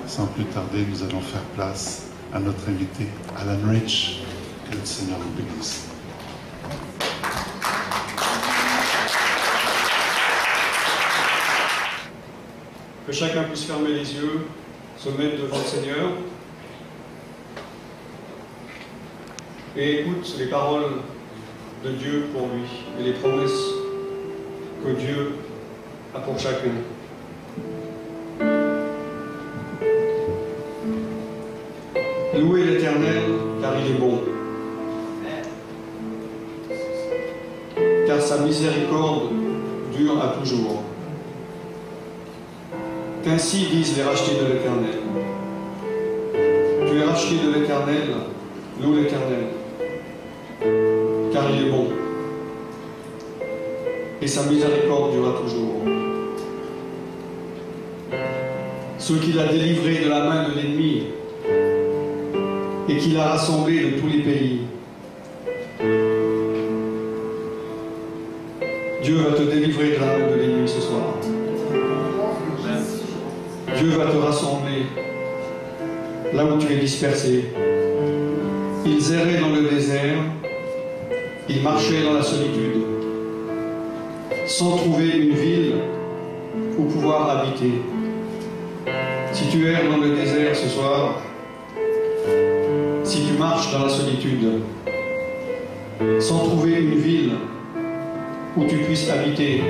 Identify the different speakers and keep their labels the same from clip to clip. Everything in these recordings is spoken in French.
Speaker 1: Sans plus tarder, nous allons faire place à notre invité, Alan Rich. Que le Seigneur vous bénisse.
Speaker 2: Que chacun puisse fermer les yeux, se mettre devant le Seigneur et écoute les paroles de Dieu pour lui et les promesses que Dieu a pour chacun. Louez l'Éternel, car il est bon, car sa miséricorde dure à toujours. Qu'ainsi disent les rachetés de l'Éternel. Tu es racheté de l'Éternel, loue l'Éternel, car il est bon, et sa miséricorde durera toujours. Ceux qu'il a délivrés de la main de l'ennemi et qu'il a rassemblés de tous les pays. Dieu va te délivrer de la main de l'ennemi ce soir. Dieu va te rassembler là où tu es dispersé. Ils erraient dans le désert, ils marchaient dans la solitude, sans trouver une ville où pouvoir habiter. Si tu erres dans le désert ce soir, si tu marches dans la solitude, sans trouver une ville où tu puisses habiter,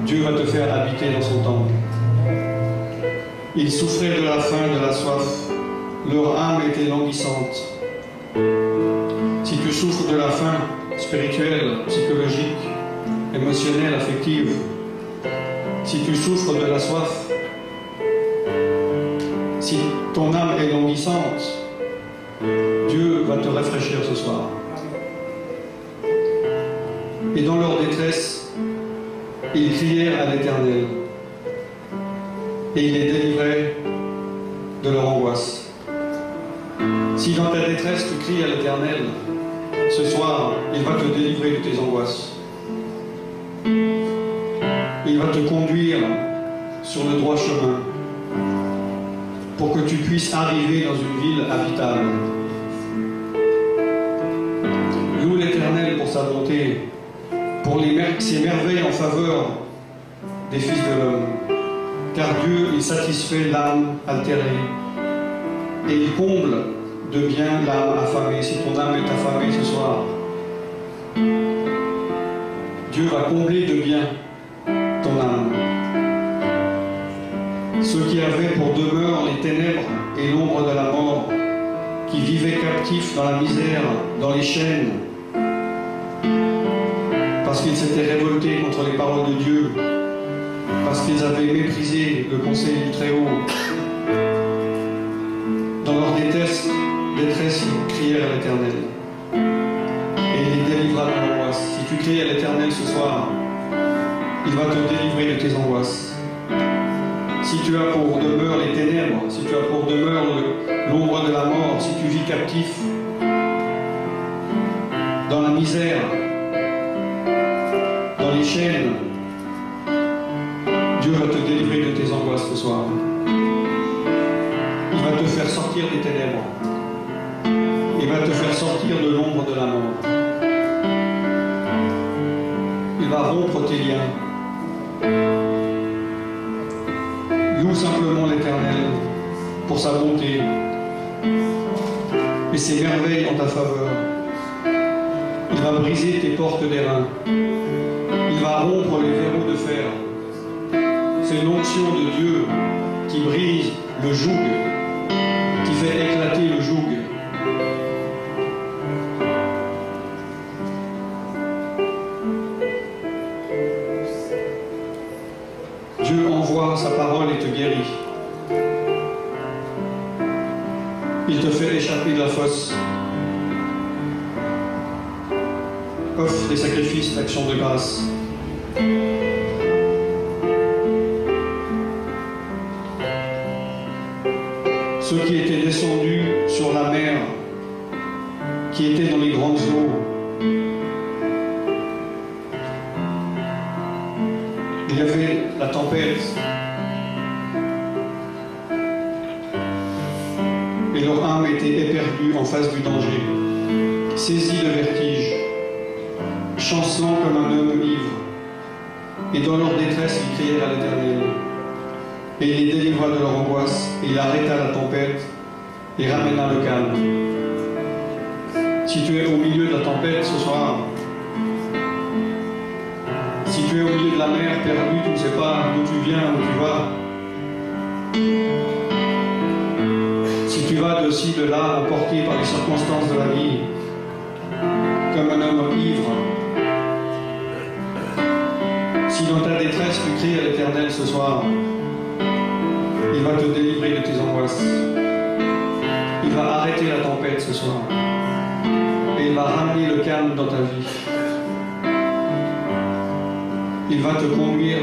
Speaker 2: Dieu va te faire habiter dans son temple. Ils souffraient de la faim, de la soif, leur âme était languissante. Si tu souffres de la faim spirituelle, psychologique, émotionnelle, affective, si tu souffres de la soif, si ton âme est languissante, Dieu va te rafraîchir ce soir. Et dans leur détresse, ils crièrent à l'Éternel, et il les délivrait de leur angoisse. Si dans ta détresse tu cries à l'Éternel, ce soir, il va te délivrer de tes angoisses. Il va te conduire sur le droit chemin pour que tu puisses arriver dans une ville habitable. Loue l'Éternel pour sa bonté, pour ses merveilles en faveur des fils de l'homme. Car Dieu, il satisfait l'âme altérée et il comble de bien l'âme affamée. Si ton âme est affamée ce soir, Dieu va combler de bien ton âme. Ceux qui avaient pour demeure les ténèbres et l'ombre de la mort, qui vivaient captifs dans la misère, dans les chaînes, parce qu'ils s'étaient révoltés contre les paroles de Dieu, parce qu'ils avaient méprisé le conseil du Très-Haut. Dans leur détresse, ils crièrent à l'Éternel, et il les délivra de l'angoisse. Si tu cries à l'Éternel ce soir, il va te délivrer de tes angoisses. Si tu as pour demeure les ténèbres, si tu as pour demeure l'ombre de la mort, si tu vis captif dans la misère, dans les chaînes, Dieu va te délivrer de tes angoisses ce soir. Il va te faire sortir des ténèbres. Il va te faire sortir de l'ombre de la mort. Il va rompre tes liens. Loue simplement l'Éternel pour sa bonté et ses merveilles en ta faveur. Il va briser tes portes d'airain. Il va rompre les verrous de fer. C'est l'onction de Dieu qui brise le joug, qui fait éclater le joug. Dieu envoie sa parole et te guérit. Il te fait échapper de la fosse. Offre des sacrifices d'action de grâce. Ceux qui étaient descendus sur la mer, qui étaient dans les grandes eaux, il y avait la tempête, et leur âme était éperdue en face du danger, saisie de vertige, chancelant comme un homme ivre. Et dans leur détresse, ils crièrent à l'Éternel. Et il les délivra de leur angoisse, et il arrêta la tempête et ramena le calme. Si tu es au milieu de la tempête ce soir, si tu es au milieu de la mer, perdu, tu ne sais pas d'où tu viens, où tu vas, si tu vas de ci, de là, emporté par les circonstances de la vie, comme un homme ivre, si dans ta détresse tu cries à l'Éternel ce soir, il va te délivrer de tes angoisses. Il va arrêter la tempête ce soir. Et il va ramener le calme dans ta vie. Il va te conduire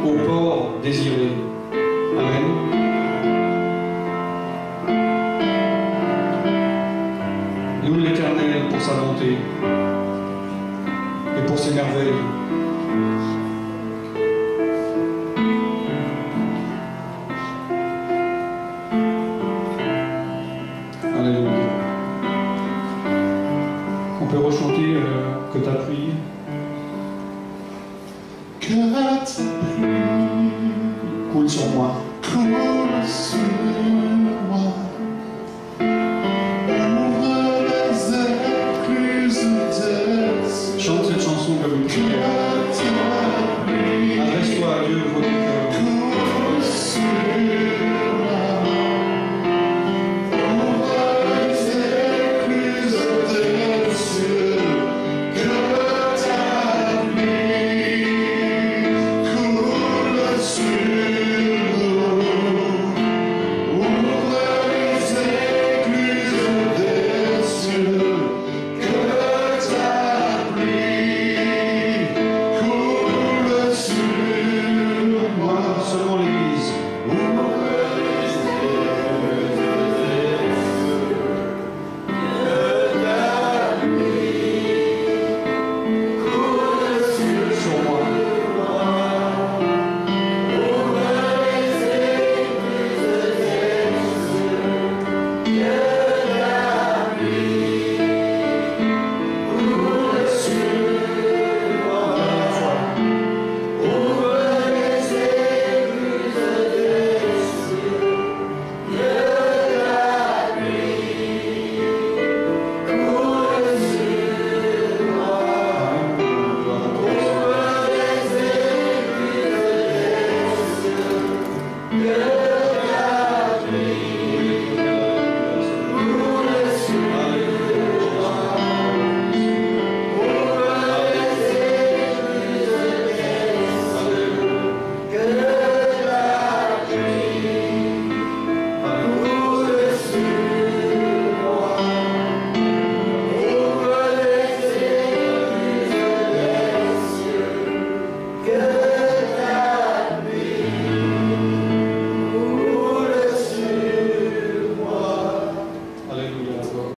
Speaker 2: au port désiré. Amen. Loue l'Éternel pour sa bonté et pour ses merveilles. Alléluia. On peut rechanter que tu as prié.
Speaker 1: Que ta pluie
Speaker 2: Coule sur moi.
Speaker 1: coule sur